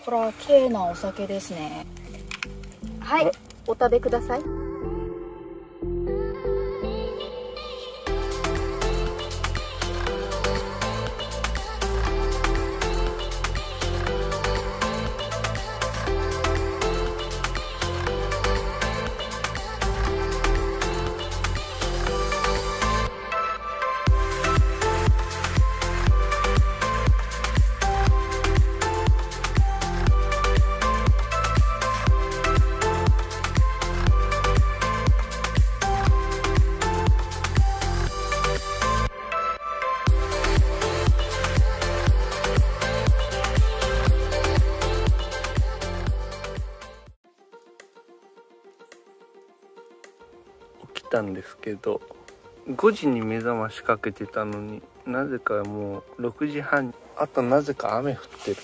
これは綺麗なお酒ですね。はい、お食べください。起きたんですけど、5時に目覚ましかけてたのになぜかもう6時半、あとなぜか雨降ってるっていう。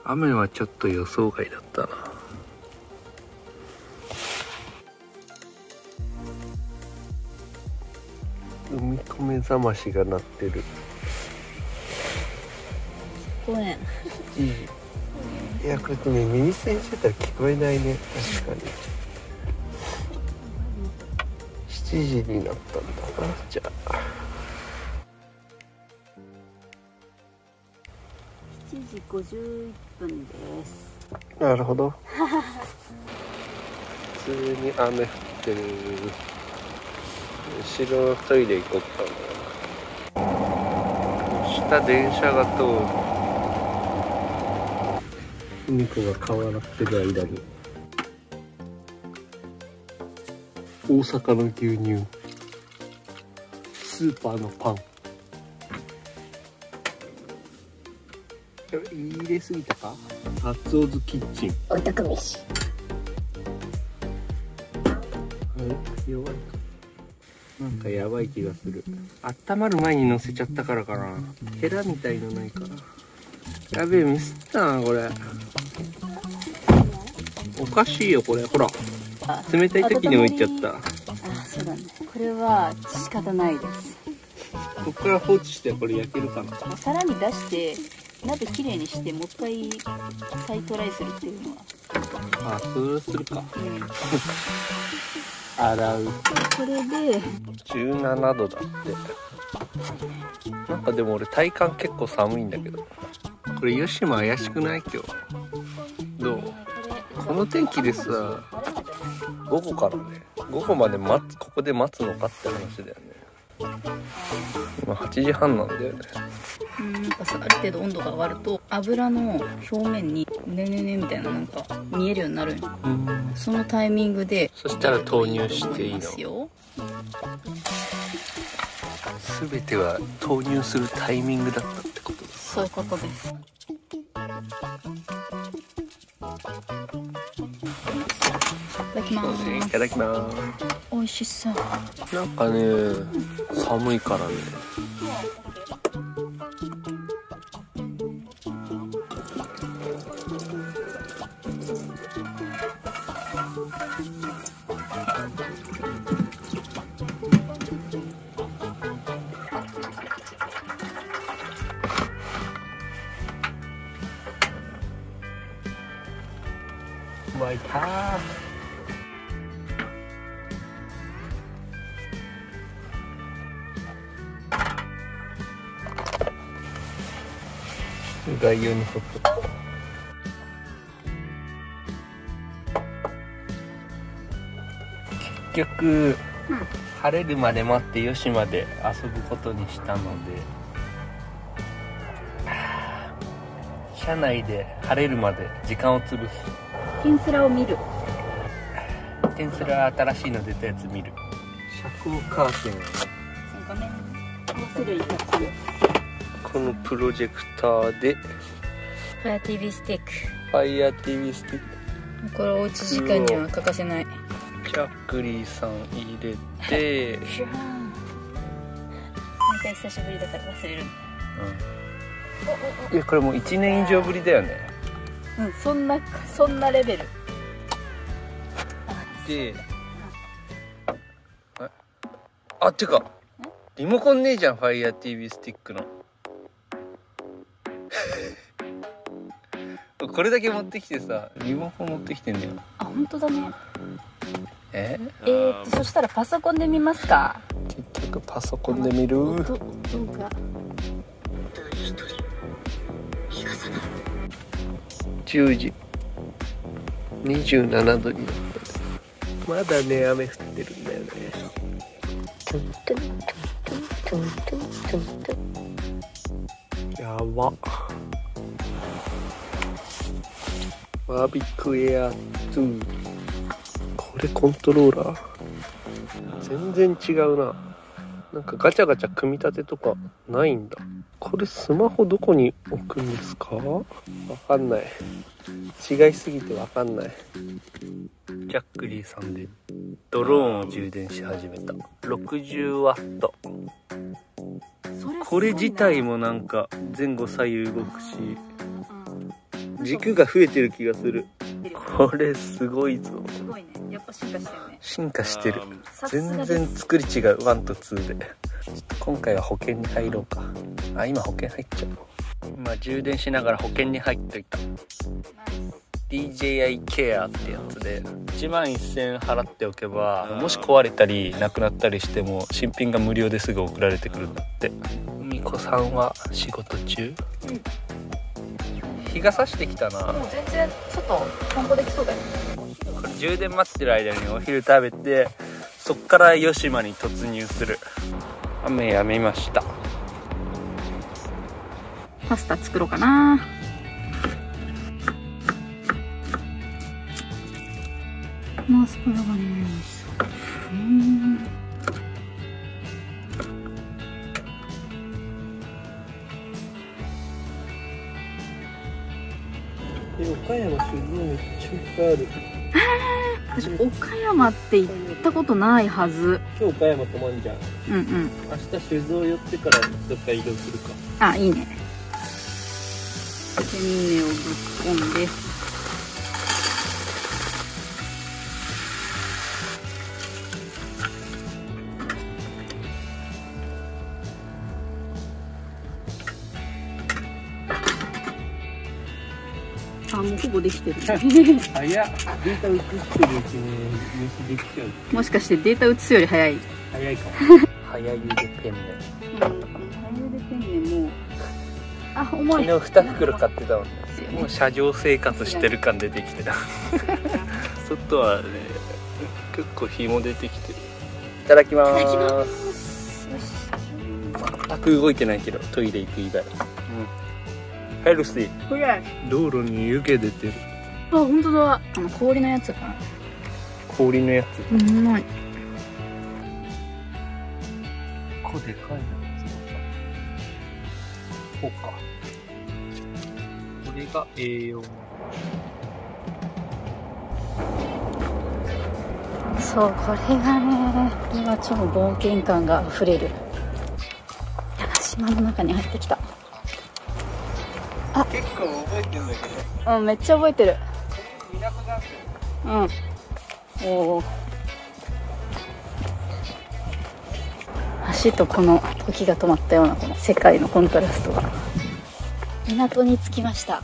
雨はちょっと予想外だったな。海子目覚ましが鳴ってる。ごめん。いや、これね、耳栓してたら聞こえないね。確かに7時になったんだな。じゃあ7時51分です。なるほど。普通に雨降ってる。後ろのトイレ行こうかな。下電車が通る。海子が顔洗ってる間に大阪の牛乳、スーパーのパン。入れすぎたか。タッツオズキッチン。おたく飯。弱いか。なんかやばい気がする。温まる前に乗せちゃったからかな。ヘラみたいのないかな。やべえ、ミスったなこれ。おかしいよこれ。ほら、冷たい時に置いちゃった。あ、そうだね。これは仕方ないです。ここから放置してこれ焼けるかな。もう皿に出して鍋きれいにしてもう一回再トライするっていうのは。あ、そうするか。うん。洗う。これで17度だって。なんかでも俺体感結構寒いんだけど。これ吉島怪しくない今日。どう？この天気でさ、午後からね、午後までここで待つのかって話だよね。今8時半なんだよね。なんかさ、ある程度温度が上がると油の表面にねねねみたいななんか見えるようになるんよ。そのタイミングでそしたら投入していいの？全ては投入するタイミングだったってことです。そういうことです。いただきます。美味しそう。なんかね、寒いからね。湧いたー。概要に沿っと結局、晴れるまで待ってよしまで遊ぶことにしたので、車内で晴れるまで時間を潰す。天スラを見る。天スラ新しいの出たやつ見る。遮光カーテン。画面合わせるようにタッチで。このプロジェクターで Fire TV スティック。Fire TV スティック。これおうち時間には欠かせない。チャックリーさん入れて毎回久しぶりだから忘れる。いやこれもう1年以上ぶりだよね。うん、そんなレベルで、あ、てかリモコンねえじゃん、Fire TV スティックの。ここれだけ持ってきてさ、リモコン持ってきてんだよ。あ、本当だね。そそしたらパソコンで見ますか。結局パソコンで見る。音が10時27度になった。まだね、雨降ってるんだよね。やば。マービックエア2。これコントローラー全然違うな。なんかガチャガチャ組み立てとかないんだ。これスマホどこに置くんですか？わかんない。違いすぎてわかんない。ジャックリーさんでドローンを充電し始めた。60ワット。これ自体もなんか前後左右動くし、軸が増えてる気がする。これすごいぞ。すごいね。やっぱ進化してるね。進化してる。全然作り違う。1と2で。今回は保険に入ろうか。あ、今保険入っちゃう。今充電しながら保険に入っといた。DJI ケアってやつで1万1000円払っておけば、もし壊れたりなくなったりしても新品が無料ですぐ送られてくるんだって。みこさんは仕事中？日が差してきたな。もう全然外散歩できそうだよ。これ充電待ってる間にお昼食べて、そっから吉島に突入する。雨やみました。パスタ作ろうかな。マスパラがね、美味しそう。岡山酒造めっちゃいっぱいある。私岡山って行ったことないはず。今日岡山泊まんじゃん。うんうん。明日酒造寄ってからどっか移動するか。あ、いいね。ペンネをぶっ込んで。あ、もうほぼできてる。早っ。データ映ってるうちに飯できちゃう。もしかしてデータ写すより早い？早いかも。早茹でペンネ。早茹でペンネも。あ、重い。昨日2袋買ってたもんね。もう車上生活してる感出てきてた。外はね、結構日も出てきてる。いただきます。いただきます。全く動いてないけど、トイレ行く以外。ヘルシー。道路に湯気出てる。あ、本当だ。氷のやつかな。氷のやつ。うまい。こでかいな。こうか。これが栄養。そう、これがね、今超冒険感があふれる。島の中に入ってきた。あ、結構覚えてるんだけど。うん、めっちゃ覚えてる。港があって。うん。おお。橋とこの時が止まったようなこの世界のコントラストが。港に着きました。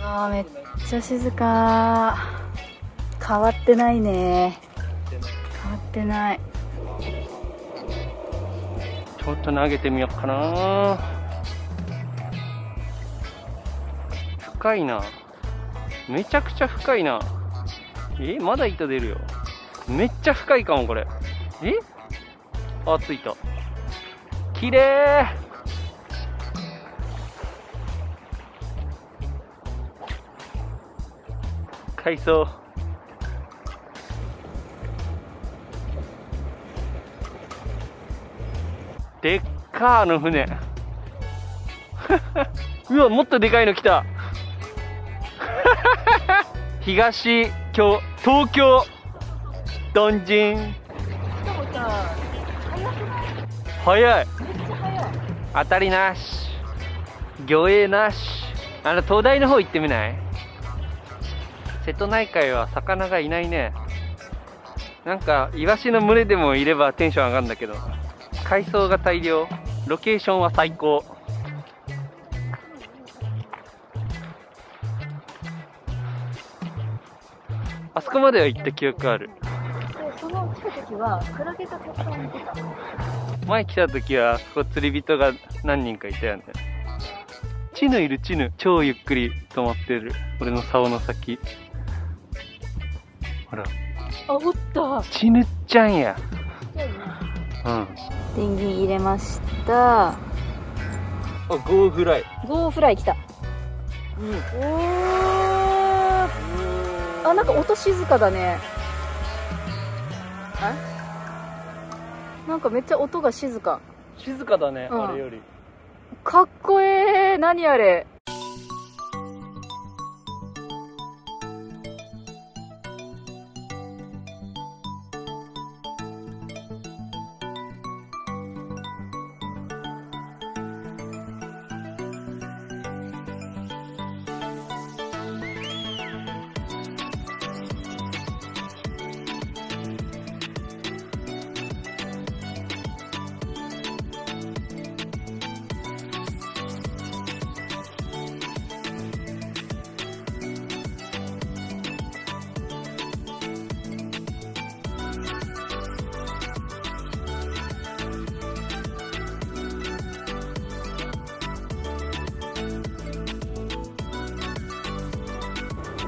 あー、めっちゃ静か。変わってないね。変わってない。ちょっと投げてみようかな。深いな。めちゃくちゃ深いな。まだ糸出るよ。めっちゃ深いかもこれ。あ、ついた。きれい。海藻。でっかーの船。うわ、もっとでかいの来た。東京、東京ドンジン。早い。当たりなし、魚影なし。東大の方行ってみない？瀬戸内海は魚がいないね。なんかイワシの群れでもいればテンション上がるんだけど、海藻が大量。ロケーションは最高。あそこまでは行った記憶ある。でその来た時はクラゲがたくさんいてた。前来た時はあそこ釣り人が何人かいたよね。チヌいる、チヌ。超ゆっくり止まってる。俺の竿の先。ほら。あ、おった。チヌちゃんや。うん。電源入れました。あ、ゴーフライ。ゴーフライ来た。おー。あ、なんか音静かだね。なんかめっちゃ音が静か。静かだね、うん、あれより。かっこええ。何あれ。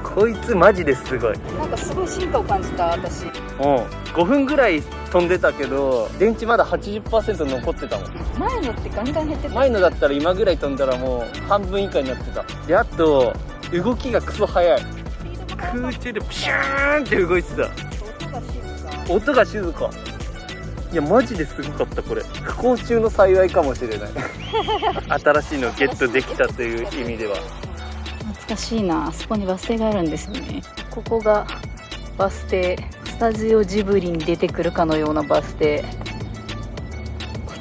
こいつマジですごい。なんかすごい進化を感じた、私。5分ぐらい飛んでたけど、電池まだ 80% 残ってたもん。前のってガンガン減ってた。前のだったら今ぐらい飛んだらもう半分以下になってた。で、あと、動きがクソ速い。空中でプシューンって動いてた。音が静か。いや、マジですごかった、これ。不幸中の幸いかもしれない。新しいのゲットできたという意味では。懐かしいな。あそこにバス停があるんですよね。ここがバス停。スタジオジブリに出てくるかのようなバス停。こ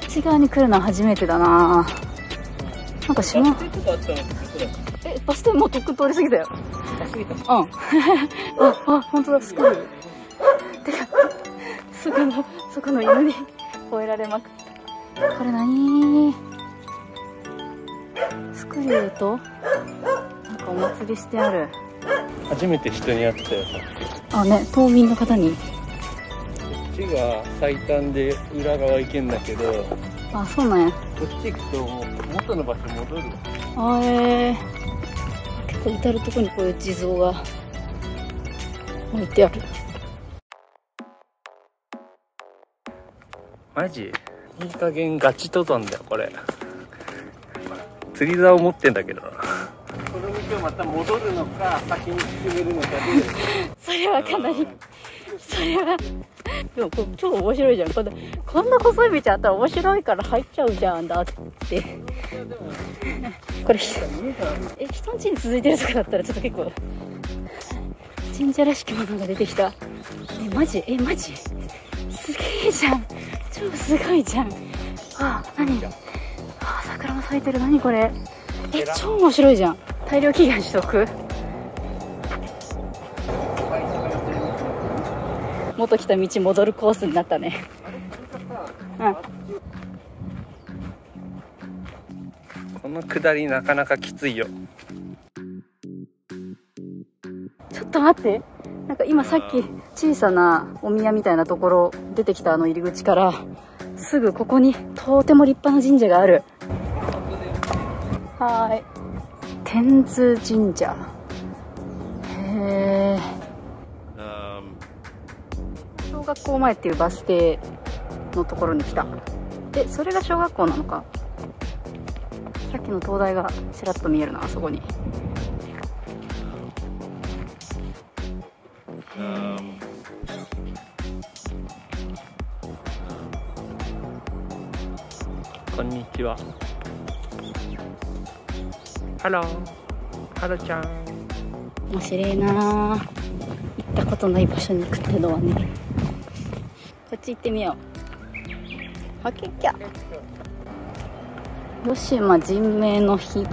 っち側に来るのは初めてだな。なんか島、バス停もうとっくに通り過ぎたよ。うんあ、本当だ。スクールてかそこの犬に吠えられまくった。これ何？スクリューとなんかお祭りしてある。初めて人に会ったよ、さっき。あ、ね、島民の方に。こっちが最短で裏側行けんだけど、あ、そうなんや。こっち行くともう元の場所戻る。結構至るとこにこういう地蔵が置いてある。マジいい加減ガチ登山だよ、これ。釣り竿持ってんだけどな。この道をまた戻るのか先に進めるのかでそれはかなり、それはでもこれ超面白いじゃん。こんな細い道あったら面白いから入っちゃうじゃん。だってこれ人ん家に続いてるとかだったらちょっと結構神社らしきものが出てきた。マジすげえじゃん。超すごいじゃん。何？桜も咲いてる。何これ？超面白いじゃん。大量祈願しとく。元来た道戻るコースになったね。この下りなかなかきついよ。ちょっと待って、なんか今さっき小さなお宮みたいなところ出てきたあの入り口からすぐここにとても立派な神社がある。天津神社。へえ。小学校前っていうバス停のところに来た。それが小学校なのか。さっきの灯台がちらっと見えるな、あそこに。こんにちは。ハロー、ハロちゃん。面白いな。行ったことない場所に行くってのはね。こっち行ってみよう。はけっきゃ。吉島人命の日。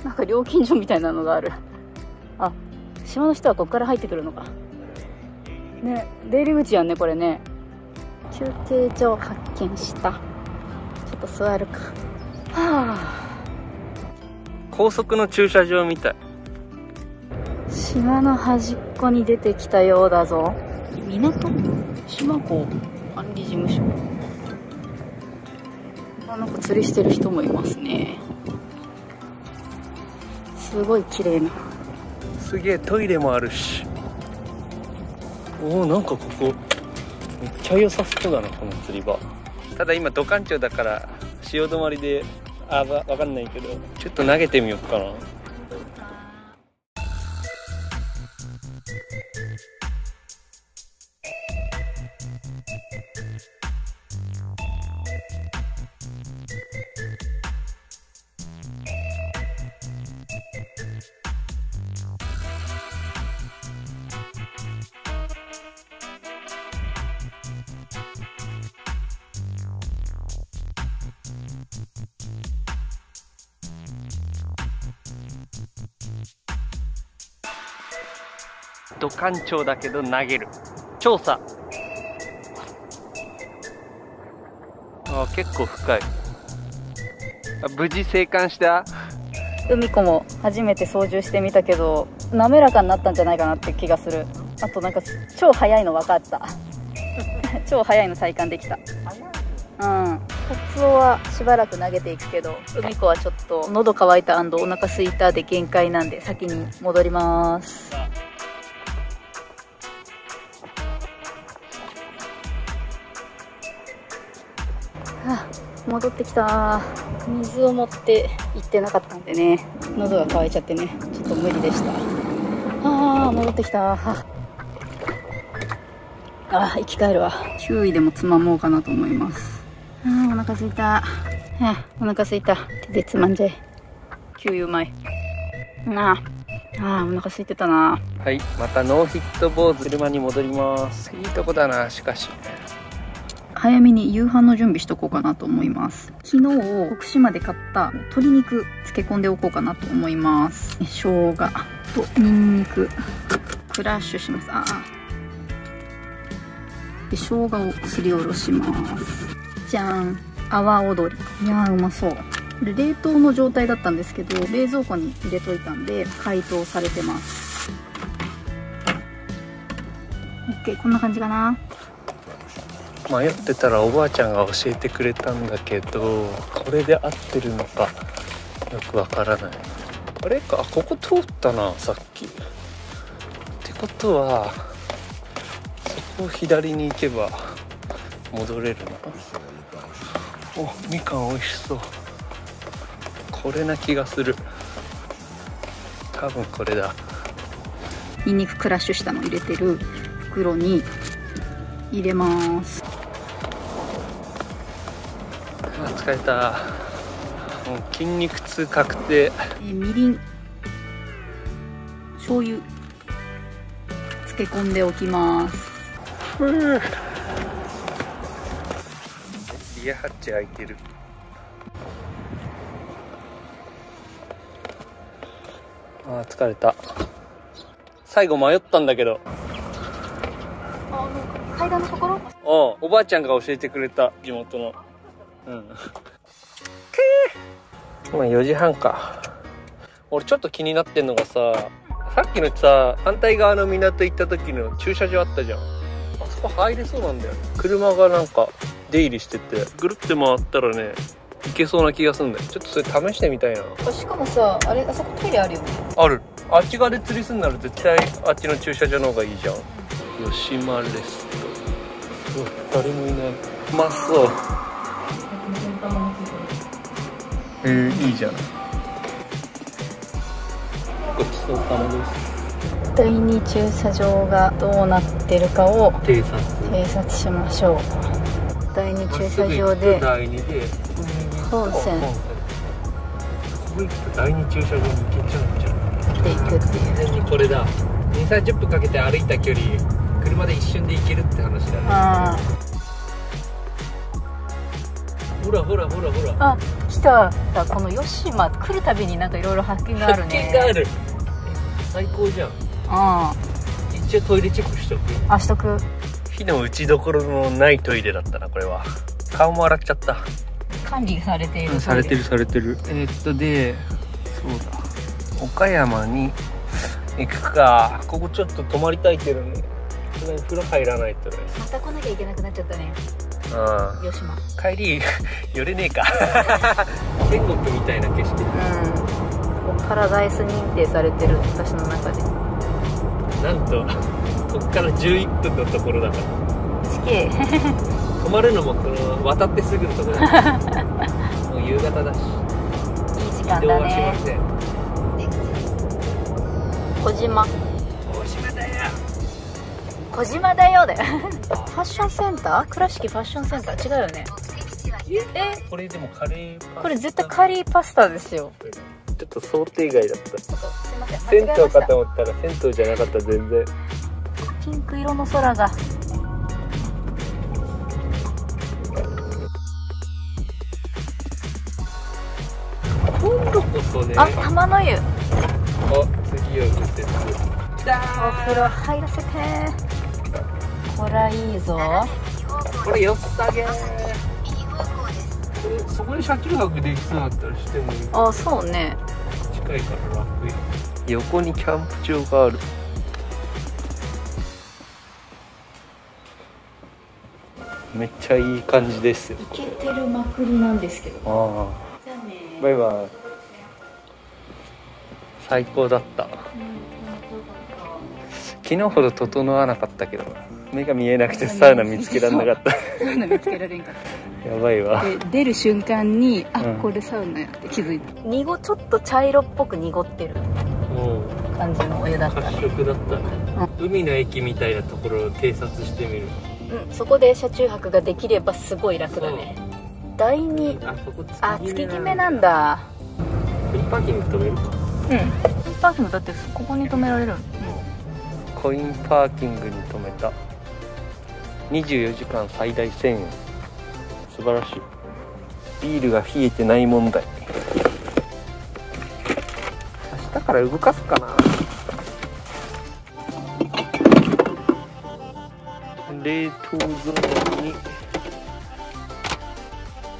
なんか料金所みたいなのがある。島の人はここから入ってくるのかね。出入り口やんね、これね。休憩所を発見した。ちょっと座るか。高速の駐車場みたい。島の端っこに出てきたようだぞ。港島港管理事務所。なんか釣りしてる人もいますね。すごい綺麗な。すげえトイレもあるし。おお、なんかここめっちゃ良さそうだな、この釣り場。ただ今土管町だから潮止まりでわかんないけど、ちょっと投げてみようかな。土管町だけど投げる調査。結構深い。無事生還した。海子も初めて操縦してみたけど滑らかになったんじゃないかなって気がする。あとなんか超速いの分かった超速いの体感できた。カツオはしばらく投げていくけど、海子はちょっと喉乾いた&お腹空いたで限界なんで先に戻ります。戻ってきた。水を持って行ってなかったんでね、喉が渇いちゃってね、ちょっと無理でした。戻ってきた。生き返るわ。9位でもつまもうかなと思います。お腹すいた。お腹すいた。手でつまんじゃえ。給油うまい。お腹すいてたな。はい、またノーヒット坊主。車に戻ります。いいとこだな。しかし早めに夕飯の準備しとこうかなと思います。昨日徳島で買った鶏肉漬け込んでおこうかなと思います。生姜とニンニククラッシュします。で生姜をすりおろします。じゃん、阿波踊り。いやーうまそう。これ冷凍の状態だったんですけど冷蔵庫に入れといたんで解凍されてます。 OK、 こんな感じかな。迷ってたらおばあちゃんが教えてくれたんだけど、これで合ってるのかよくわからない。あれか、ここ通ったなさっき。ってことはそこを左に行けば戻れるな。お、みかん美味しそう。これな気がする。多分これだ。ニンニククラッシュしたの入れてる袋に入れます。疲れた。もう筋肉痛確定。みりん、醤油漬け込んでおきます。リアハッチ開いてる。疲れた。最後迷ったんだけど、階段のところ、おばあちゃんが教えてくれた、地元の。今4時半か。俺ちょっと気になってんのがさっきのさ反対側の港行った時の駐車場あったじゃん。あそこ入れそうなんだよね。車がなんか出入りしてて、ぐるって回ったらね行けそうな気がするんだよ。ちょっとそれ試してみたいな。しかもさ、あそこトイレあるよね。ある。あっち側で釣りするなら絶対あっちの駐車場の方がいいじゃん。吉間レスト。誰もいない。うまそう。いいじゃん。ごちそうさまです。第2駐車場がどうなってるかを偵察しましょう。第2駐車場で本線第2駐車場に行けちゃうんじゃん。で行くっていう。完全にこれだ。2、30分かけて歩いた距離車で一瞬で行けるって話だね。ほらほらほらほら。来た。この吉間来るたびになんかいろいろ発見があるね。発見がある。最高じゃん。一応トイレチェックしとく。しとく。火の打ちどころのないトイレだったなこれは。顔も洗っちゃった。管理されている。されてる。でそうだ、岡山に行くか。ここちょっと泊まりたいけどね。風呂入らないとね。また来なきゃいけなくなっちゃったね。あ吉島あ、帰り寄れねえか。天国みたいな景色。パラダイス認定されてる、私の中で。なんとこっから11分のところだから。地形泊まるのもこの渡ってすぐのところだから。もう夕方だし、いい時間移動だはしまね。せん。小島大島だよ。小島だよだよ。ファッションセンター、倉敷ファッションセンター、違うよね。これでもカレーパスタ、これ絶対カリーパスタですよ。ちょっと想定外だった。すいません、銭湯間違えました。かと思ったら銭湯じゃなかった。全然ピンク色の空が。今度こそね。あ、玉の湯。次は右折。お風呂入らせて。こらいいぞ。これよさげ。そこに車中泊できそうだったらしてもいい。あ、そうね。近いから楽や。横にキャンプ場がある。めっちゃいい感じですよ。イケてるまくりなんですけど。あじゃあね。あ、バイバイ。最高だった。昨日ほど整わなかったけど、目が見えなくてサウナ見つけられなかった。サウナ見つけられんかった。やばいわ。で出る瞬間に、あ、うんこれサウナやって気づいた。ちょっと茶色っぽく濁ってる感じのお湯だったね。褐色だったね。海の駅みたいなところを偵察してみる。うん、そこで車中泊ができればすごい楽だね。第2、あそこ月決めなんだ。フリーパーキング止めるか。うん、パーキングだってここに止められる。コインパーキングに止めた。24時間最大1000円。素晴らしい。ビールが冷えてない問題。明日から動かすかな。冷凍ゾーンに。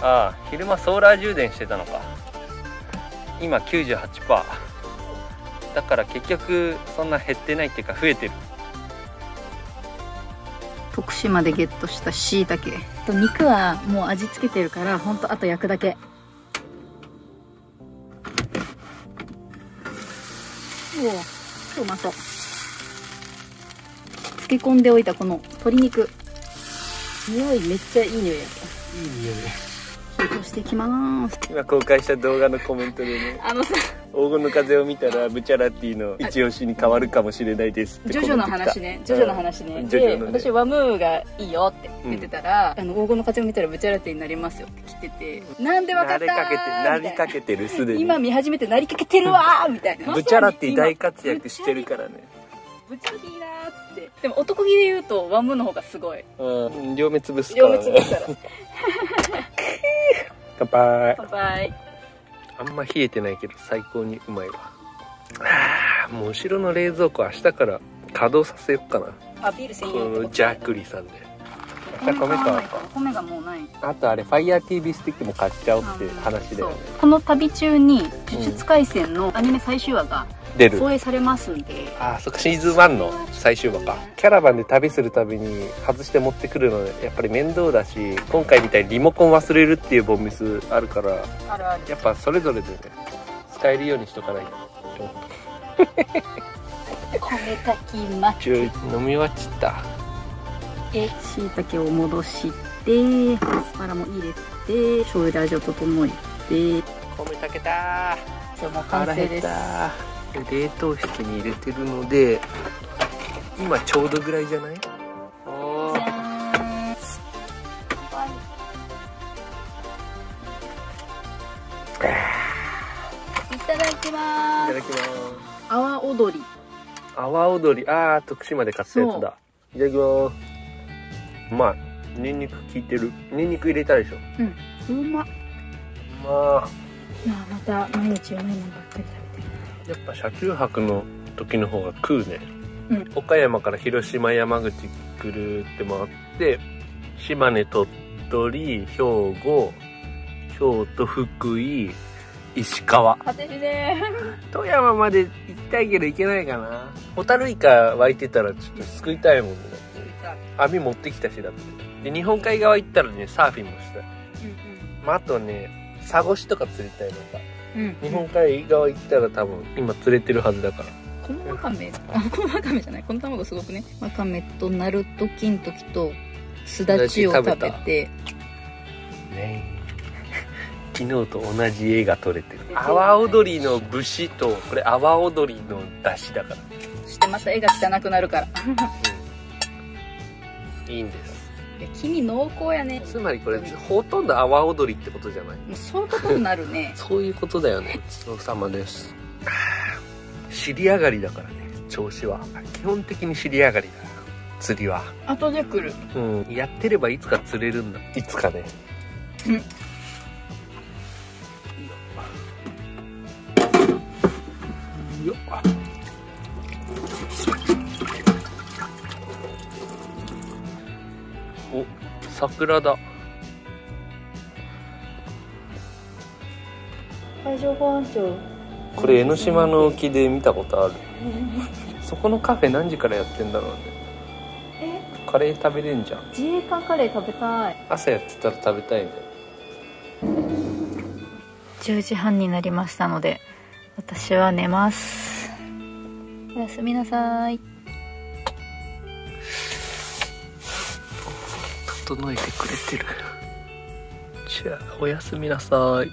ああ、昼間ソーラー充電してたのか。今 98%。だから結局そんな減ってないっていうか増えてる。徳島でゲットしたしいたけと肉はもう味付けてるから、ほんとあと焼くだけ。おお、うまそう。漬け込んでおいたこの鶏肉、匂いめっちゃいい匂いやった。いい匂い。火通していきます。今公開した動画のコメントでね、あのさ、黄金の風を見たらブチャラティの一押しに変わるかもしれないですってジョジョの話ね、ジョジョの話ね。で、ジョジョのね私ワムーがいいよって言ってたら、黄金の風を見たらブチャラティになりますよって来てて、なんでわかったーなりかけてる、すでに今見始めてなりかけてるわーみたいな。ブチャラティ大活躍してるからね。ブチャラティだーっつって。でも男気で言うとワムーの方がすごい。うん、両目つぶすからね。両目つぶしたら。乾杯。乾杯。あんま冷えてないけど最高にうまいわ。もう後ろの冷蔵庫明日から稼働させよっかな。あ、ビール専用このジャックリさんで。明日米買おうか。米がもうない。あとあれ FireTV スティックも買っちゃおうって話だよね。この旅中に呪術廻戦のアニメ最終話が出る。放映されますんで。あ、そっか、シーズン1の最終話か。キャラバンで旅するたびに外して持ってくるのでやっぱり面倒だし、今回みたいにリモコン忘れるっていうボンミスあるから、あるある。やっぱそれぞれでね使えるようにしとかないと。米炊きまき。飲み終わっちゃった。しいたけを戻してアスパラも入れて醤油で味を整えて、米炊けたじゃあもう完成です。で冷凍室に入れてるので今ちょうどぐらいじゃない？おー、じゃーん。いただきまーす。いただきます。阿波踊り。阿波踊り、あー、徳島で買ったやつだ。いただきます。うまい。ニンニク効いてる。ニンニク入れたでしょ。うん、うまっ。まあまた毎日うまいものばっかり食べてる。やっぱ車中泊の時の方が食うね。うん岡山から広島山口ぐるーって回って島根鳥取兵庫京都福井石川。果てしね富山まで行きたいけど行けないかな。ホタルイカ湧いてたらちょっと救いたいもんね。網持ってきたしだって。で日本海側行ったらねサーフィンもしたい。まあ、あとねサゴシとか釣りたいのか。日本海側行ったら多分今釣れてるはずだから。このワカメ、このワカメじゃない、この卵すごくね。ワカメとナルト金時とすだちを食べてね。昨日と同じ絵が撮れてる。阿波踊りの節とこれ阿波踊りの出汁だから。そしてまた絵が汚くなるから。いいんです。黄身濃厚やね。つまりこれほとんど阿波踊りってことじゃない？もうそういうことになるね。そういうことだよね。ごちそうさまです。尻上がりだからね、調子は。基本的に尻上がりだ。釣りは。後で来る。やってればいつか釣れるんだ。いつかね。よっ。お、桜だ。海上保安庁。これ江ノ島の沖で見たことある。そこのカフェ何時からやってんだろうね。カレー食べれんじゃん。自衛官カレー食べたい。朝やってたら食べたいみたいな。10時半になりましたので私は寝ます。おやすみなさい。整えてくれてる。じゃあおやすみなさい。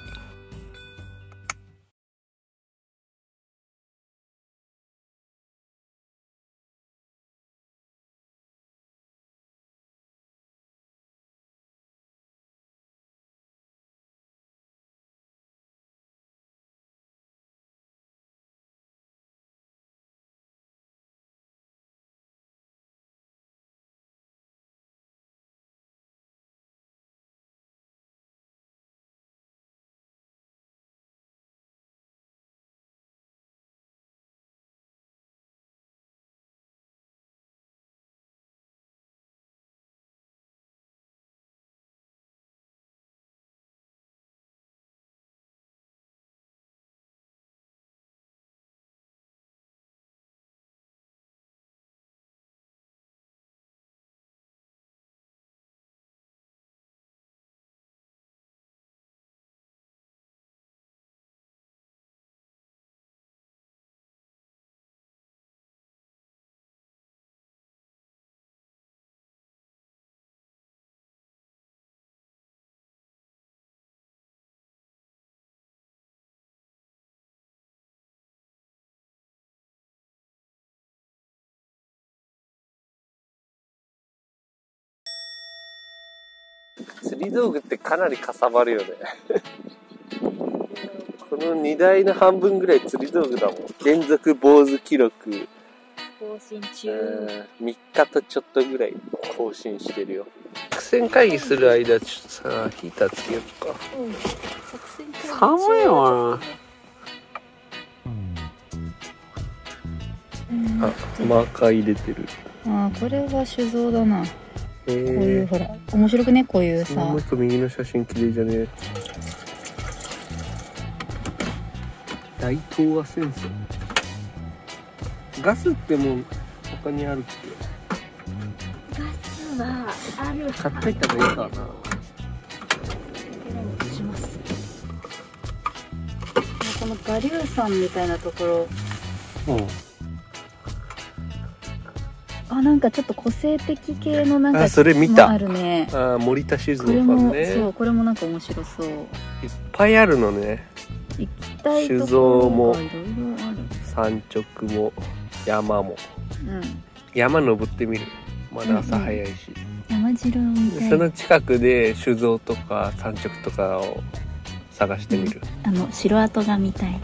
釣り道具ってかなりかさばるよね。この荷台の半分ぐらい釣り道具だもん。連続坊主記録更新中。3日とちょっとぐらい更新してるよ。作戦会議する間ちょっとさヒーターつけようか。寒いよな。マーカー入れてる。これは酒造だな。こういうほら面白くね、こういうさ。もう一個右の写真綺麗じゃね。大東亜戦争。ガスってもう他にあるっけ？ガスはある。買っといた方がいいかな。します。この我流山みたいなところ。なんかちょっと個性的系のなんかそれ見た。あるね。森田酒造さんね。そう、これもなんか面白そう。いっぱいあるのね。行きたいところがいろいろある。山直も山も。山登ってみる。まだ朝早いし。山城みたいな。その近くで酒造とか山直とかを探してみる。城跡が見たい。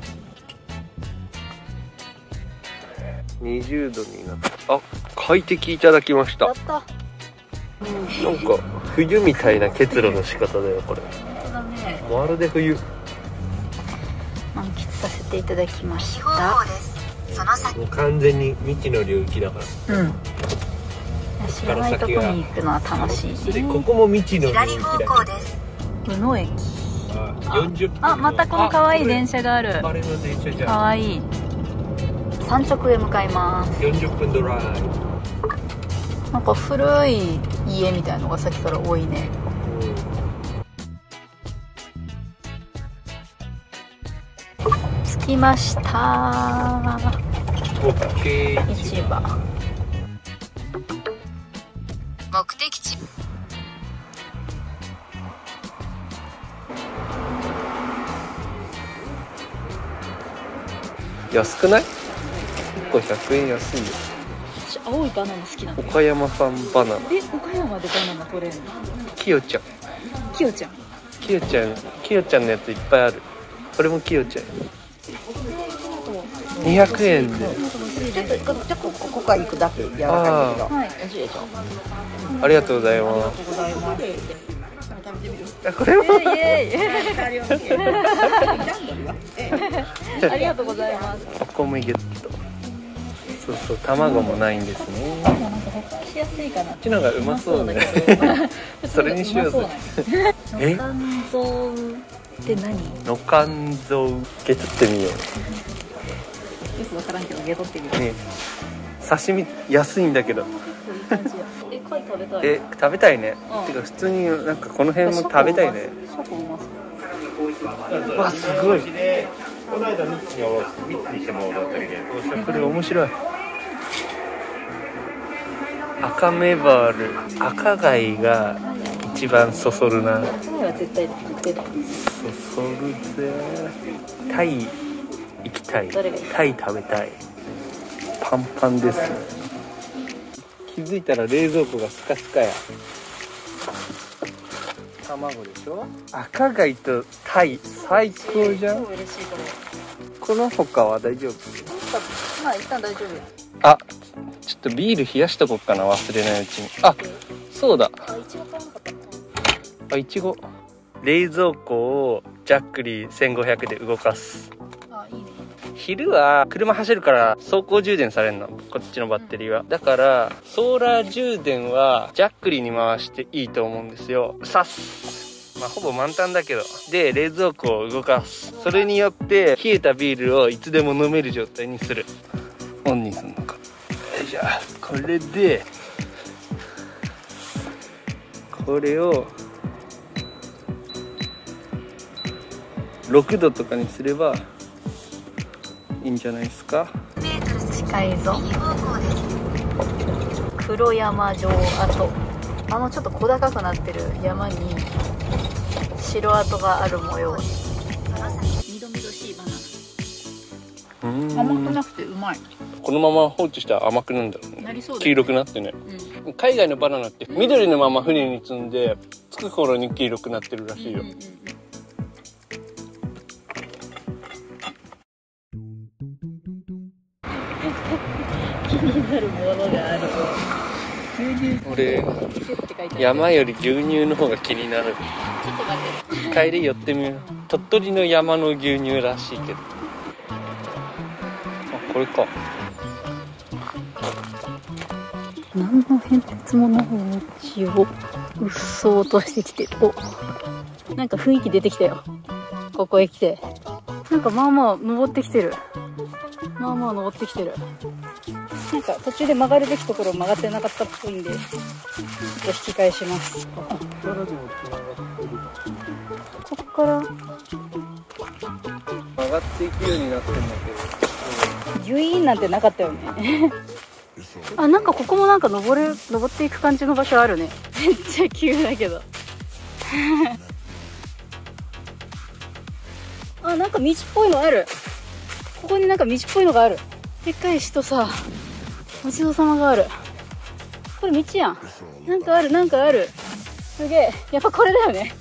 20度になった。快適いただきました。やった。なんか冬みたいな結露の仕方だよこれ。本当だね。まるで冬。満喫させていただきました。もう完全に未知の領域だから。知らないとこに行くのは楽しいね。でここも未知の領域だ。宇野駅。あ、またこの可愛い電車がある。あれの電車じゃん。可愛い。山直へ向かいます。40分ドライ。なんか古い家みたいのがさっきから多いね。着きました。市場。目的地。安くない？1個100円安いよ。青いバナナ好きなの。岡山産バナナ。岡山でバナナ取れるの？きよちゃん。きよちゃん。きよちゃん、きよちゃんのやついっぱいある。これもきよちゃん。200円で。ちょっとここが行くだけ柔らかいんだけど。はい、美味しいでしょ。ありがとうございます。これも。ありがとうございます。お米ゲット。そうそう、卵もないんですね。しやすいかな。こっちの方がうまそうね。それにしようぜ。え？のかんぞうって何？のかんぞう。ゲットってみよう。よくわからんけどゲトってみる。ね、刺身安いんだけど。貝食べたい。食べたいね。うん、てか普通になんかこの辺も食べたいね。うわ、すごい。これ面白い。赤メバル、赤貝が一番そそるな。赤貝は絶対出ない。そそるぜ。タイ行きたい。タイ食べたい。パンパンですね。気づいたら冷蔵庫がスカスカや。卵でしょ。赤貝とタイ最高じゃん。嬉しいかも。この他は大丈夫？まあ一旦大丈夫。あ、ちょっとビール冷やしとこっかな、忘れないうちに。あ、そうだ。あ、いちご。冷蔵庫をジャックリー1500で動かす。あ、いいね。昼は車走るから走行充電されるの、こっちのバッテリーは。だからソーラー充電はジャックリーに回していいと思うんですよ。さす、まあほぼ満タンだけど。で冷蔵庫を動かす。それによって冷えたビールをいつでも飲める状態にする。オンにするのか。よいしょ。これでこれを6度とかにすればいいんじゃないですか。近いぞ。黒山城跡。ちょっと小高くなってる山に城跡がある模様。みどみどしいバナナ。甘くなくてうまい。このまま放置したら甘くなるんだろうね。なりそうだよね。黄色くなってね、海外のバナナって緑のまま船に積んで着く頃に黄色くなってるらしいよ。気になるものがある。俺山より牛乳の方が気になる。ちょっと待って。帰り寄ってみる。鳥取の山の牛乳らしいけど。あ、これか。何の変哲もない道をうっそうとしてきてる。お、なんか雰囲気出てきたよ。ここへ来てなんかまあまあ登ってきてる。まあまあ登ってきてる。なんか途中で曲がるべきところ曲がってなかったっぽいんでちょっと引き返します。ここから曲がっていくようになってんだけど、ギュイーンなんてなかったよね。あ、なんかここもなんか登っていく感じの場所あるね。めっちゃ急だけど。あ、なんか道っぽいのある。ここになんか道っぽいのがある。でっかい石とさ、お地蔵様がある。これ道やん。なんかある、なんかある。すげえ。やっぱこれだよね。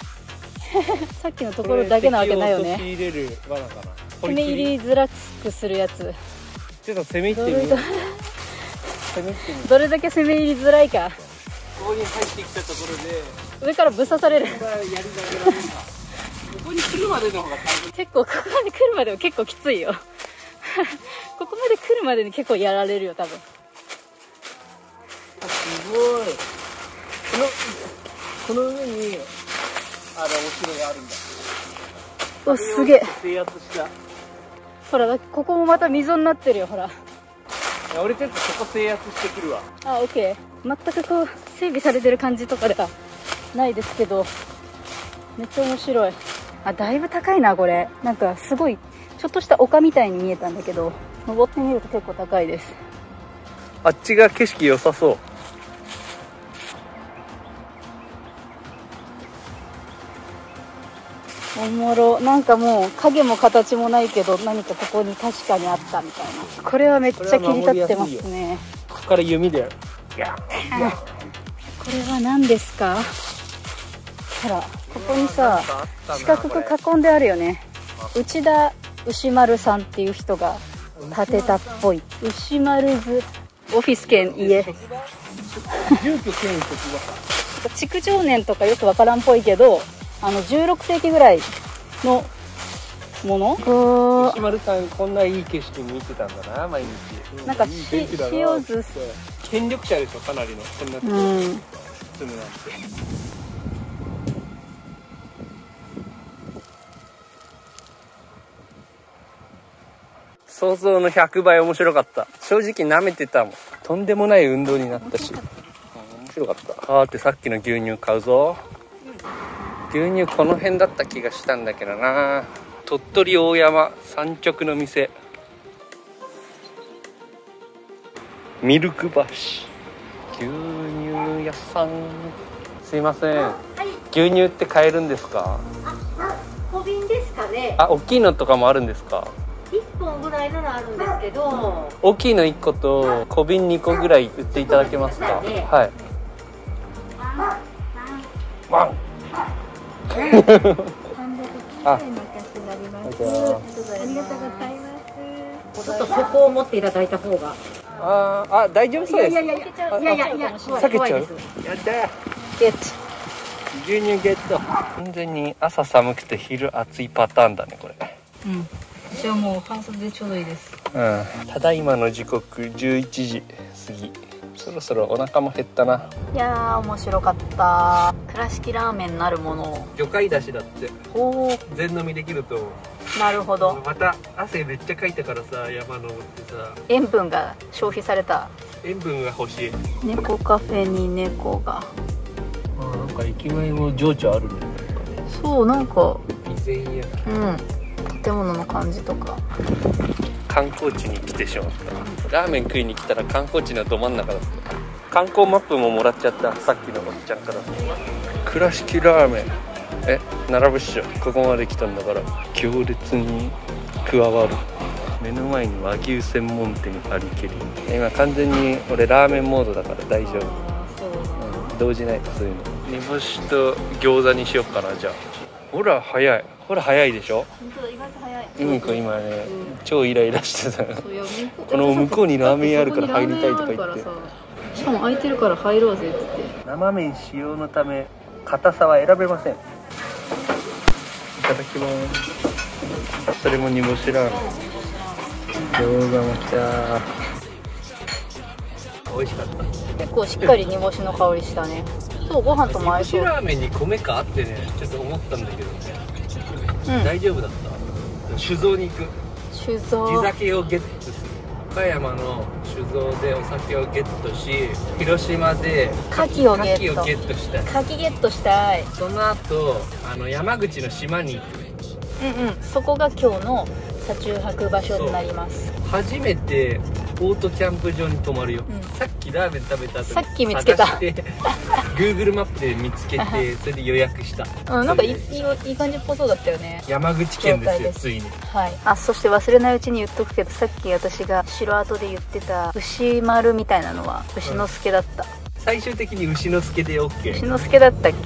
さっきのところだけなわけないよね。攻め入りづらくするやつ。ちょっと攻め入ってみよう。どれだけ攻め入りづらいか。ここに入ってきたところで上からぶっ刺される。ここに来るまでの方が大変。結構ここまで来るまでは結構きついよ。ここまで来るまでに結構やられるよ多分。すごい。この上にお城があるんだ。お、すげえ。制圧した。ほら、ここもまた溝になってるよ、ほら。いや、俺ちょっとそこ制圧してくるわ。あ、オッケー。全くこう整備されてる感じとかではないですけど、めっちゃ面白い。あ、だいぶ高いな、これ。なんかすごいちょっとした丘みたいに見えたんだけど、登ってみると結構高いです。あっちが景色良さそう。おもろ。なんかもう影も形もないけど、何かここに確かにあったみたいな。これはめっちゃ切り立ってますね。ここから弓でやる。これは何ですか？ほら、ここにさ、四角く囲んであるよね。内田牛丸さんっていう人が建てたっぽい。牛丸ズオフィス兼家。住居兼職は築城年とかよくわからんっぽいけど、16世紀ぐらいのもの。牛丸さん、こんないい景色見てたんだな、毎日。なんか塩津権力者でしょ、かなりの。こんなとこ住むなんて。想像の100倍面白かった。正直舐めてたもん。とんでもない運動になったし、面白かった。あーってさっきの牛乳買うぞ。牛乳この辺だった気がしたんだけどな。鳥取大山産直の店。ミルク橋。牛乳屋さん。すいません。はい、牛乳って買えるんですか？小瓶ですかね。あ、大きいのとかもあるんですか1本ぐらいならあるんですけど、大きいの1個と小瓶2個ぐらい売っていただけますか？はい。ワン。あ、ありがとうございます。ちょっとそこを持っていただいた方が。あ、大丈夫そうです。いや、避けちゃう。やった。ゲット。牛乳ゲット。完全に朝寒くて昼暑いパターンだね、これ。うん。私はもう半袖でちょうどいいです。うん。ただいまの時刻11時過ぎ。そろそろお腹も減ったな。いやー、面白かった。倉敷ラーメンなるものを。魚介だしだって。おお。全飲みできると。なるほど。また汗めっちゃかいたからさ、山登ってさ。塩分が消費された。塩分が欲しい。猫カフェに猫が。あ、なんか駅前も情緒あるね。そう、なんか。備前焼き。うん。建物の感じとか。観光地に来てしまった。ラーメン食いに来たら観光地のど真ん中だった。観光マップももらっちゃった。さっきのおっちゃんから。倉敷ラーメン。並ぶっしょ。ここまで来たんだから行列に加わる。目の前に和牛専門店ありけり。今完全に俺ラーメンモードだから大丈夫。うん、動じない。そういうの。煮干しと餃子にしよっかな。じゃあほら早い。ほら早いでしょ。本当だ、意外と早い。うんこ今ね、超イライラしてた。この向こうにラーメン屋あるから入りたいとか言って。しかも空いてるから入ろうぜって。生麺使用のため硬さは選べません。いただきます。それも煮干しラーメン。餃子も来た。美味しかった。結構しっかり煮干しの香りしたね。そう、ご飯とも合いそう。煮干しラーメンに米かあってね、ちょっと思ったんだけどね、うん、大丈夫だった。酒造に行く。酒造。地酒をゲットする。岡山の酒造でお酒をゲットし、広島で牡蠣をゲットしたい。牡蠣ゲットしたい。その後山口の島に行く。そこが今日の車中泊場所になります。初めてオートキャンプ場に泊まるよ、さっきラーメン食べた後にさっき見つけた。Google マップで見つけて、それで予約した。なんかいい感じっぽそうだったよね。山口県ですよ、ついに。はい。あ、そして忘れないうちに言っとくけど、さっき私が城跡で言ってた牛丸みたいなのは牛之助だった。最終的に牛之助で OK。 牛之助だったっけ。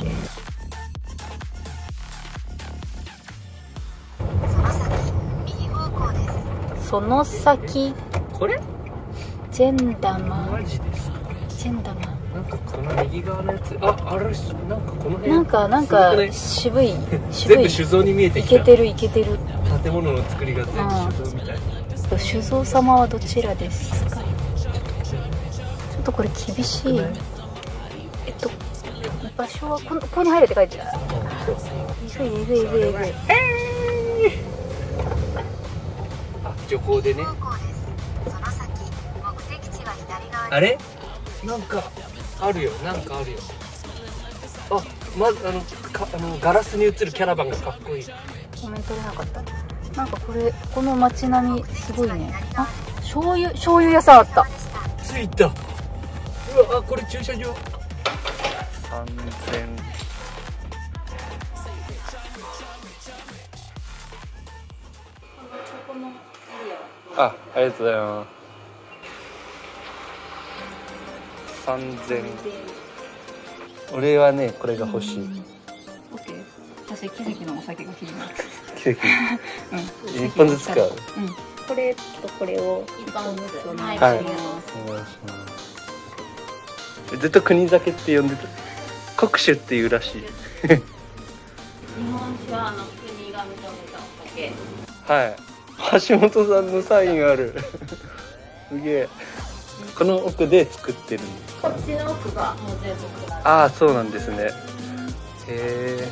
その先。これジェンダマ。マジですか。ジェンダマ。なんかこの右側のやつ、あれ、なんかこの辺なんか渋い全部酒造に見えてきた。イケてるイケてる。建物の作りが全部酒造みたい。酒造様はどちらですか。ちょっとこれ厳しい。場所はここに入れって書いてある。えぐい。漁港でね。あれなんかあるよ、なんかあるよ。あ、まずガラスに映るキャラバンがかっこいい。コメント取れなかった。なんかこの街並みすごいね。あ、醤油屋さんあった。着いた。うわ、これ駐車場。3000。ありがとうございます。3000。俺はね、これが欲しい。オッケー。私奇跡のお酒が気になる。奇跡。うん。一本ずつ使う。うん。これとこれを一本ずつお願いします。はい。お願いします。ずっと国酒って呼んでた。国酒っていうらしい。日本酒は国が認めたお酒。はい。橋本さんのサインある。すげえ。この奥で作ってるんですか。こっちの奥がもう全部蔵。ああ、そうなんですね。へえ。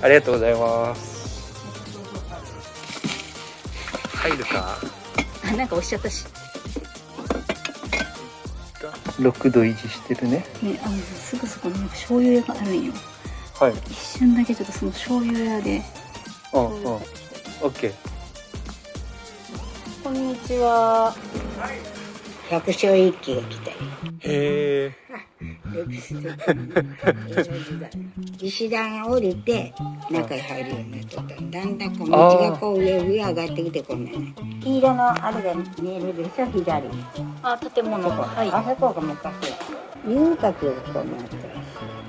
ありがとうございます。入るか。なんか押しちゃったし。6度維持してるね。ね、すぐそこに醤油屋があるんよ。はい。一瞬だけちょっとその醤油屋で。うん。オッケー。こんにちは。百姓一揆が来たり。へえ。石段降りて中に入るようになっとった。だんだんこう道がこう上上がってきてこんなね。黄色のあれが見えるでしょ、左。あ、建物が。はい。あそこが昔遊郭がこうなってる。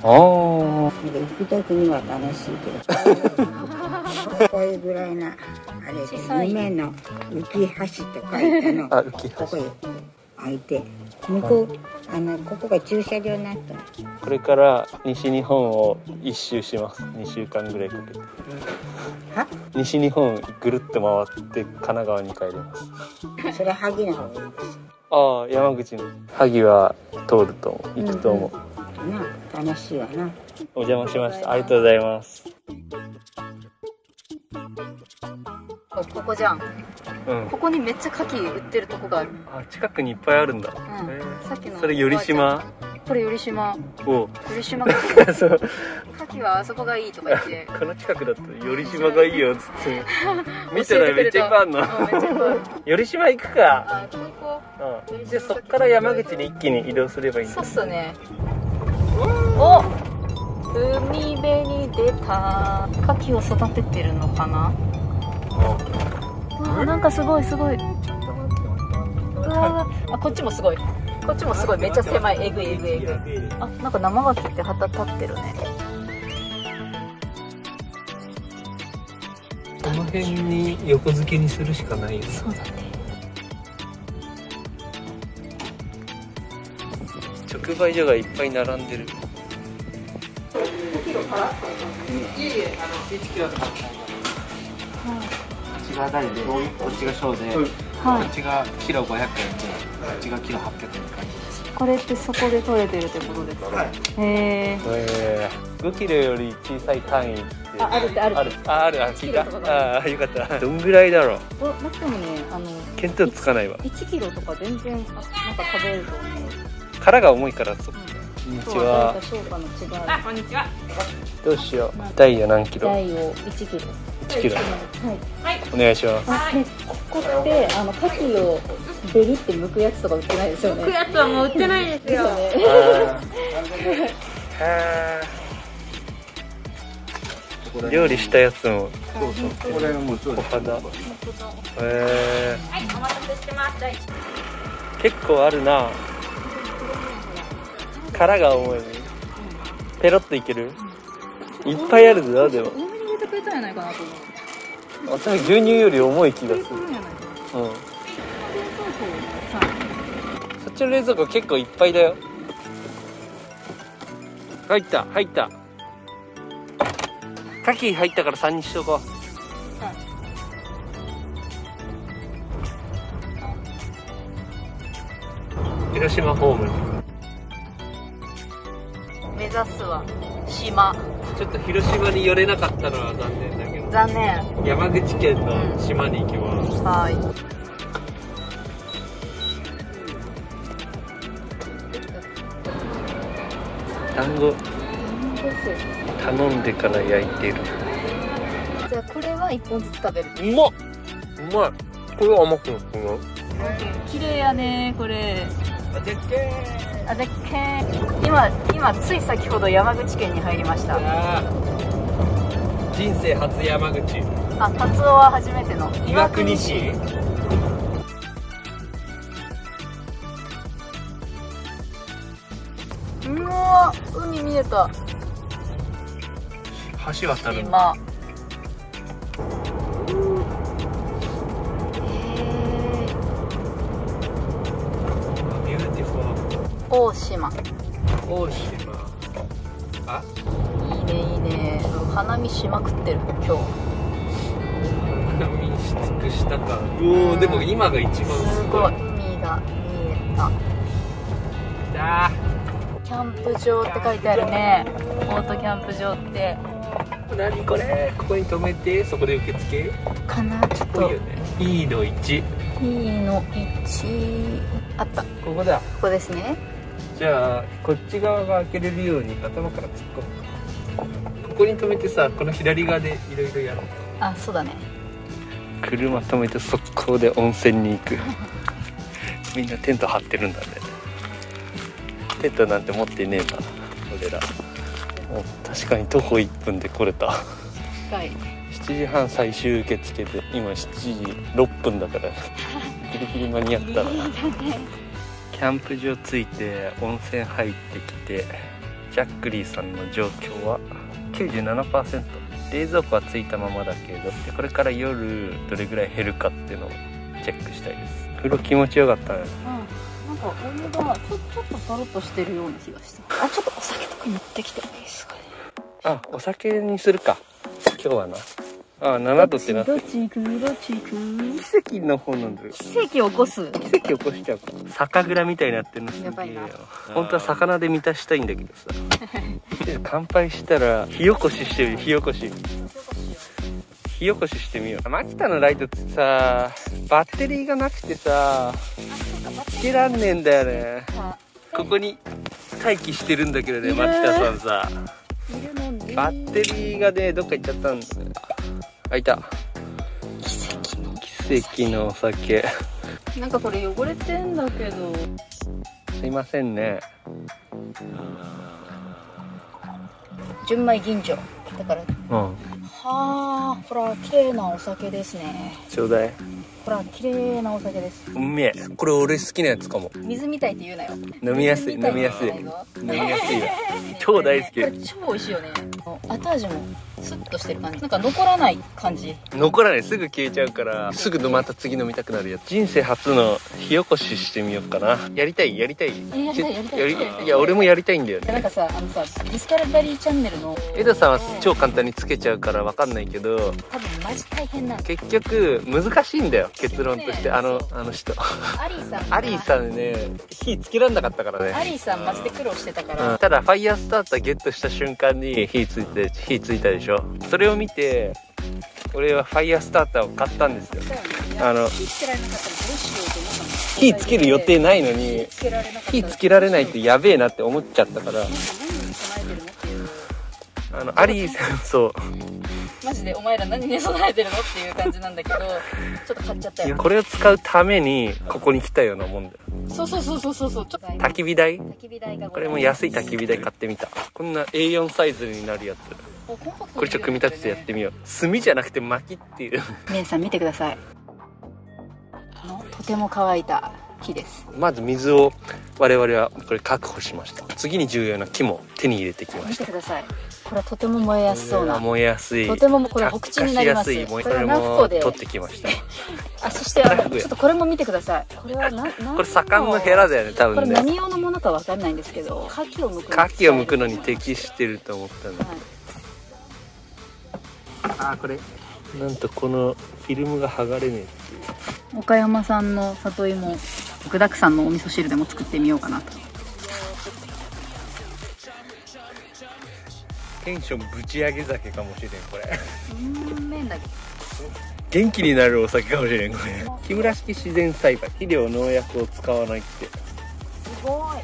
ああ。行く時には楽しいけど。こういうぐらいなあれで夢の浮き橋と書いたの。あ、浮き橋。ここへ開いて、向こうここが駐車場になった。これから西日本を一周します。2週間ぐらいかけて。は？西日本ぐるっと回って神奈川に帰ります。それ萩の方がいいです。ああ、山口の萩は通ると思う。行くと思う。な、楽しいわな。お邪魔しました。ありがとうございます。ここじゃん。うん。ここにめっちゃ牡蠣売ってるとこがある。あ、近くにいっぱいあるんだ。さっきの。それ頼島。これ頼島。お。頼島牡蠣。そう。牡蠣はあそこがいいとか言って。この近くだと頼島がいいよっつって。見たらめっちゃいっぱいあるの。頼島行くか。あ、ここ行こう。でそっから山口に一気に移動すればいいんだ。そうっすね。お。海辺に出た。牡蠣を育ててるのかな。なんかすごいすごい。うわあ、こっちもすごい。こっちもすごい。めっちゃ狭い。えぐいえぐいえぐい。あ、なんか生牡蠣って旗立ってるね。この辺に横付けにするしかないよね。そうだね。直売所がいっぱい並んでる。キロから？いえいえ、1キロとか。こっちが大で、こっちが小で、こっちがキロ500円で、こっちがキロ800円って感じです。これってそこで取れてるってことですか？はい。へえ。5キロより小さい単位ってあるってある。聞いた。ああ、よかった。どんぐらいだろう。なくてもね、見当つかないわ。1キロとか全然なんか食べると思う。殻が重いからそっか。こんにちは。あ、こんにちは。どうしよう。ダイヤ何キロ？ダイを1キロ。1キロ。はい。お願いします。ここって牡蠣をベリって剥くやつとか売ってないですよね。剥くやつはもう売ってないですよ。料理したやつも。そうそう。これもそうです。お肌。はい、お待たせしてます。結構あるな。殻が重い。ペロッといける？いっぱいあるぞでも。多めに入れてくれたんじゃないかなと思う。私は牛乳より重い気がする。そっちの冷蔵庫結構いっぱいだよ。入った。牡蠣入ったから3にしとこう。広島ホーム。目指すは島。ちちょっと広島に寄れなかったのは残念だけど、残念。山口県の島に行きます。はい。団子頼んでから焼いてる。じゃあこれは1本ずつ食べる。うまっ、うまい。これは甘くなってるの？綺麗やねこれ。絶景。あ、絶景。今つい先ほど山口県に入りました。人生初山口。あ、カツオは初めての岩国市。うわ、海見えた。橋渡る。今。ビューティフル。大島。大島。あ、いいねいいね。花見しまくってる今日。花見し尽くしたか。おお、でも今が一番すごい海が見えた。だ。キャンプ場って書いてあるね。オートキャンプ場って。何これ？ここに止めて、そこで受付かな、ちょっと。いいよね。E の1。E の1あった。ここだ。ここですね。じゃあこっち側が開けれるように頭から突っ込む。ここに止めてさ、この左側でいろいろやろう。あ、そうだね。車止めて速攻で温泉に行く。みんなテント張ってるんだね。テントなんて持ってねえな俺ら。確かに徒歩1分で来れた。近い。7時半最終受付で今7時6分だからギリギリ間に合ったな。キャンプ場着いて温泉入ってきて、ジャックリーさんの状況は 97%。 冷蔵庫はついたままだけど、でこれから夜どれぐらい減るかっていうのをチェックしたいです。風呂気持ちよかったね。なんかお湯がちょっととろっとしてるような気がして。あ、ちょっとお酒とか持ってきてもいいですかね。あ、お酒にするか今日はな。あ、7度ってなってる。どっち行くどっち行く。奇跡の方なんだよ。奇跡起こす。奇跡起こしちゃう。酒蔵みたいになってるのすげえよ。やばいな。本当は魚で満たしたいんだけどさ。乾杯したら火起こししてみる。火起こししてみよう。マキタのライトってさ、バッテリーがなくてさつけらんねえんだよね。ここに待機してるんだけどね、マキタさんさ、バッテリーがねどっか行っちゃったんだね。あ、いた。奇跡のお酒。なんかこれ汚れてんだけど。すいませんね。純米吟醸だから。うん。はあ、ほら綺麗なお酒ですね。ちょうだい。ほら綺麗なお酒です。うめえ。これ俺好きなやつかも。水みたいって言うなよ。飲みやすい。飲みやすいわ。超大好き。これ超美味しいよね。後味もスッとしてる感じ。なんか残らない感じ。残らない。すぐ消えちゃうからすぐまた次飲みたくなるやつ。人生初の火起こししてみようかな。やりたい。やりたい。いや俺もやりたいんだよね。なんかさ、ディスカラバリーチャンネルのエドさんは超簡単につけちゃうから分かんないけど、多分マジ大変なの。結局難しいんだよ結論として。あの人アリーさんね、火つけらんなかったからね。アリーさんマジで苦労してたから、ただファイヤースターターゲットした瞬間に火ついたでしょ。それを見て俺はファイヤースターターを買ったんですよ。火つける予定ないのに火つけられないってやべえなって思っちゃったから、アリーさん、そうマジでお前ら何に備えてるのっていう感じなんだけど、ちょっと買っちゃったよ。これを使うためにここに来たようなもんだよ。そうちょっと焚き火台、がこれも安い焚き火台買ってみた。こんな A4 サイズになるやつ。これちょっと組み立ててやってみよう。炭じゃなくて薪っていう。皆さん見てください。とても乾いた木です。まず水を我々はこれ確保しました。次に重要な木も手に入れてきま見した。てください。これはとても燃えやすそうな。燃えやすい。とてもこれ北地になります。これこれはナフもコで取ってきました。あ、そしてちょっとこれも見てください。これはこれ盛んのヘラだよね多分ね。これ何用のものかわかんないんですけど、牡蠣を剥くのに適してると思ったんだけど。あ、これなんとこのフィルムが剥がれねえっていう。岡山産の里芋具沢山のお味噌汁でも作ってみようかなと。テンションぶち上げ酒かもしれんこれ。麺だけ元気になるお酒かもしれんこれ。木村式自然栽培、肥料農薬を使わないって。すごい。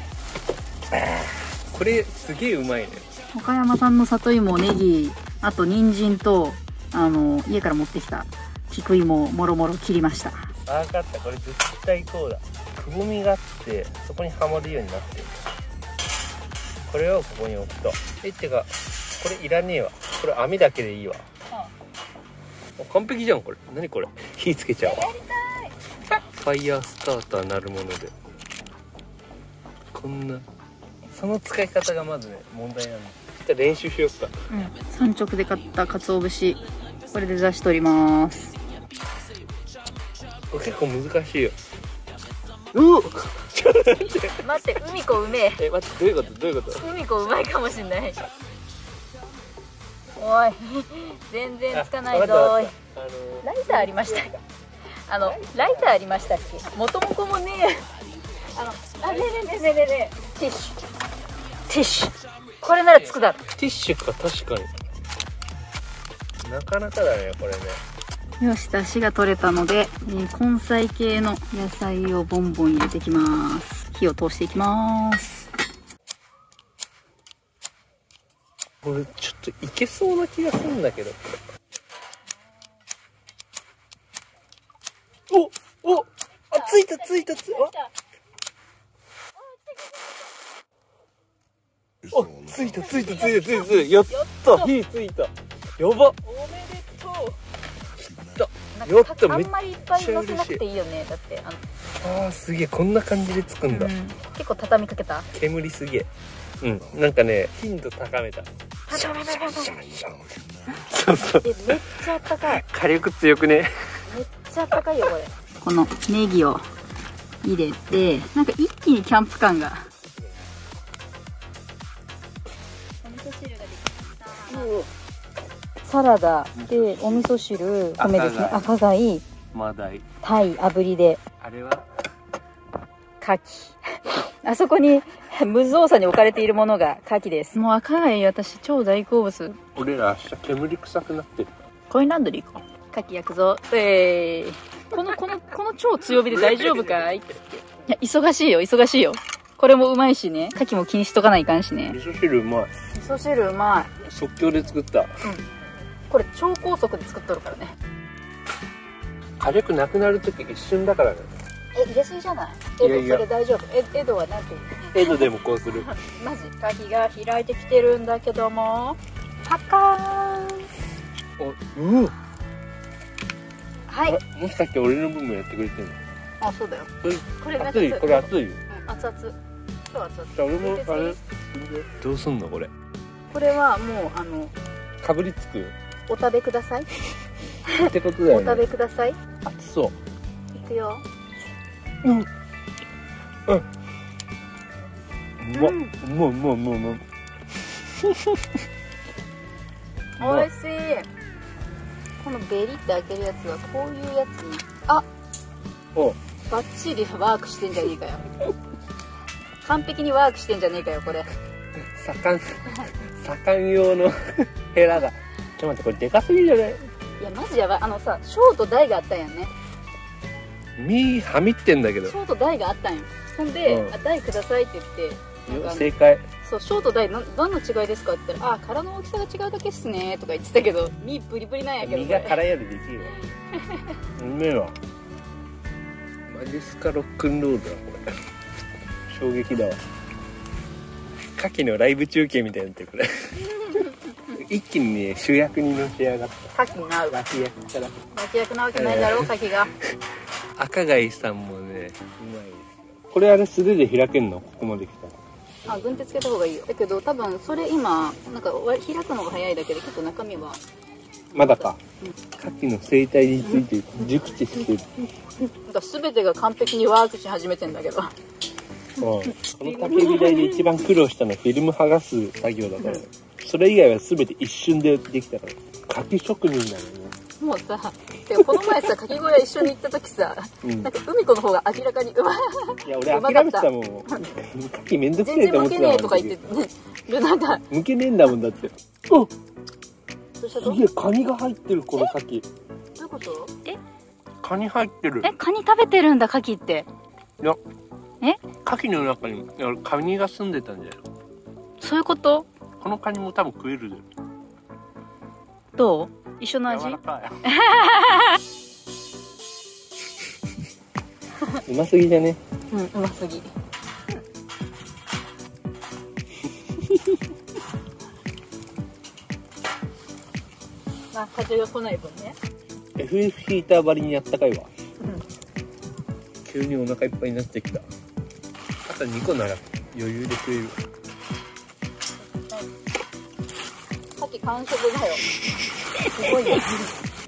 これすげえうまいね。岡山産の里芋、ネギ、あと人参と家から持ってきた菊芋をもろもろ切りました。分かった、これ絶対こうだ。くぼみがあってそこにはまるようになってる。これをここに置くと、てかこれいらねえわ。これ網だけでいいわ。完璧じゃんこれ。何これ、火つけちゃうわ。ファイヤースターターなるもので、こんなその使い方がまずね問題なんです。じゃあ練習しよっか。産直で買った鰹節、これで出し取ります。これ結構難しいよ。ちょっと待って、待って、海子うめえ。待って、どういうことどういうこと。海子うまいかもしんない。おい全然つかないぞーい。ライターありましたライターありましたっけ。元々もねねえねえねえねえティッシュこれならつくだろ。ティッシュか、確かになかなかだねこれね。よし、出汁が取れたので、根菜系の野菜をボンボン入れていきます。火を通していきます。これちょっといけそうな気がするんだけど。おついたついたついた。ついたついたついたついた。やった火ついた。やば。おめでとう。やった。めっあんまりいっぱい乗せなくていいよね。だってすげえ、こんな感じでつくんだ。結構畳みかけた。煙すげえ。なんかね頻度高めた。そうそう。めっちゃあったかい。火力強くね。めっちゃあったかいよこれ。このネギを入れて、なんか一気にキャンプ感が。お味噌汁ができました。サラダでお味噌汁、米ですね。赤貝、マダイ、タイ炙りで、あれは牡蠣。あそこに無造作に置かれているものが牡蠣です。もう赤貝私超大好物。俺ら明日煙臭くなってる。コインランドリー行こう。牡蠣焼くぞ。この超強火で大丈夫かい。いや、忙しいよ忙しいよ。これもうまいしね。牡蠣も気にしとかないかんしね。味噌汁うまい。味噌汁うまい。即興で作った。これ超高速で作っとるからね。火力なくなる時一瞬だからね。入れすぎじゃない。それ大丈夫。エドはなんて言う。エドでもこうする。マジ牡蠣が開いてきてるんだけども、パカーン。はい。もしかして俺の分もやってくれてんの？あ、そうだよ。これ熱い、これ熱いよ。熱々。超熱々。じゃあ俺もあれどうすんのこれ？これはもうかぶりつく？お食べください。ってことだよね。お食べください。熱そう。いくよ。うまっ。おいしい。このベリって開けるやつはこういうやつに、バッチリワークしてんじゃねえかよ。完璧にワークしてんじゃねえかよこれ。盛用のヘラだ。ちょっと待って、これでかすぎじゃない？いやマジやばい。ショート大があったんやんね。身はみってんだけど。ショート大があったんよ。ほんで、大くださいって言って、正解。そう、ショート大何の違いですかって言ったら、殻の大きさが違うだけっすねとか言ってたけど、身ブリブリなんやけど。身が殻よりできるわ。うめえわ。マジっすか、ロックンロールだこれ。衝撃だわ。牡蠣のライブ中継みたいになってるこれ。一気にね主役にのし上がった。牡蠣なう。脇役から。脇役なわけないだろう、牡蠣が。赤貝さんもねうまいですよ。これあれ素手で開けんの？ここまで来たら。軍手つけた方がいいよ。だけど多分それ今なんか開くのが早いだけで結構中身はまだか。牡蠣の生態について熟知してる。なんか全てが完璧にワークし始めてんだけど。この焚き火台で一番苦労したのはフィルム剥がす作業だから、それ以外は全て一瞬でできたから。牡蠣職人なのね。もうさ、この前さ、牡蠣小屋一緒に行った時さ、なんか海子の方が明らかにうまい。いや、俺諦めてたもん。牡蠣めんどくせえと思ってたもん。全然向けねえとか言ってね。なんか向けねえんだもんだって。お、どうしたすげえ、カニが入ってる、この牡蠣。どういうこと？カニ入ってる。カニ食べてるんだ、牡蠣って。いや、え？牡蠣の中にカニが住んでたんじゃないの？そういうこと？このカニも多分食えるで。どう？一緒の味？柔らかい。うますぎじゃね？うん、うますぎ。まあ、風が来ない分ね。FF ヒーターばりにあったかいわ。急にお腹いっぱいになってきた。あと2個なら余裕で食える。さっき完食だよ。すごいね。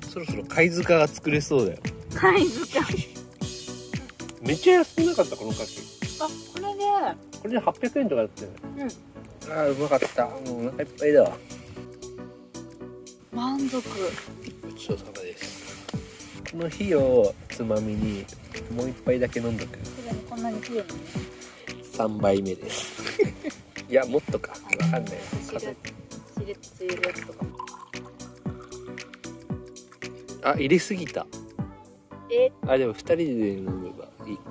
そろそろ貝塚が作れそうだよ。貝塚。めっちゃ安くなかったこの牡蠣。あ、これで。これで800円とかだったよね。うん。ああ、うまかった。もうお腹いっぱいだわ。満足。ごちそうさまです。この火をつまみにもう一杯だけ飲んどく。こんなに綺麗にね。3杯目です。いや、もっとか。わかんない。しれつゆるやつとか。あ、入れすぎた。あ、でも2人で飲めばいいか。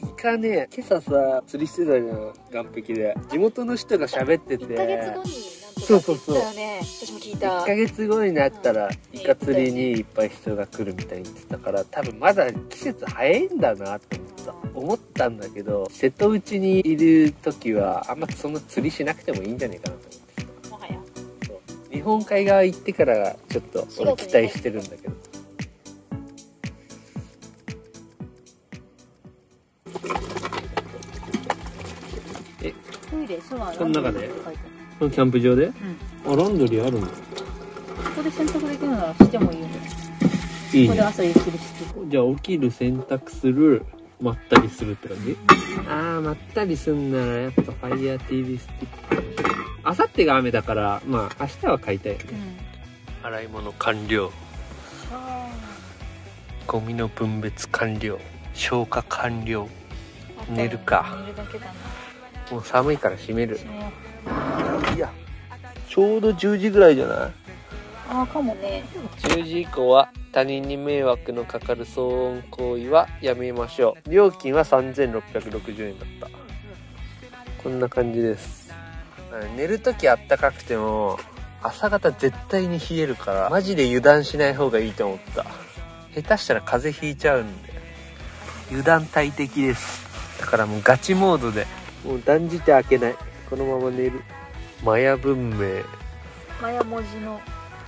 イカね、今朝さ釣りしてたじゃん、岸壁で。地元の人が喋ってて、1ヶ月後になんとかそうそうそう言ってたよね。私も聞いた。1ヶ月後になったらイカ釣りにいっぱい人が来るみたいに言ってたから、多分まだ季節早いんだなって思ったんだけど、瀬戸内にいる時はあんまその釣りしなくてもいいんじゃないかなと思って。もはや日本海側行ってからちょっと俺期待してるんだけど。トイレ、シャワー、この中でランドリーって書いてある。このキャンプ場で、うん。あ、ランドリーあるんだ。ここで洗濯できるならしてもいいよね。いいね。ここで朝ゆっくりして。じゃあ起きる、洗濯する、まったりするって感じ？あー、まったりすんならやっぱファイヤー TV スティック。あさってが雨だから、まあ明日は買いたいよね。洗い物完了。ゴミの分別完了。消火完了。寝るか。寝るだけだな。もう寒いから閉める。閉めよいや、ちょうど10時ぐらいじゃない？う。ああ、かもね。10時以降は他人に迷惑のかかる騒音行為はやめましょう。料金は3660円だった。こんな感じです。寝るときあったかくても朝方絶対に冷えるから、マジで油断しない方がいいと思った。下手したら風邪ひいちゃうんで油断大敵です。だからもうガチモードで、もう断じて開けない、このまま寝る。マヤ文明、マヤ文字の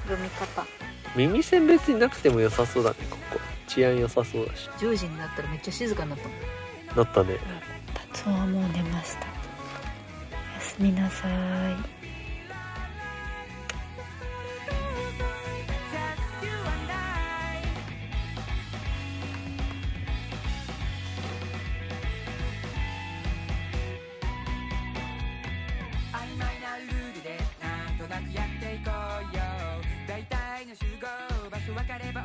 読み方。耳栓別になくても良さそうだね。ここ治安良さそうだし。10時になったらめっちゃ静かになったもん。なったね。達夫はもう寝ました。おやすみなさい。曖昧なルールでなんとなくやっていこうよ。大体の集合場所分かれば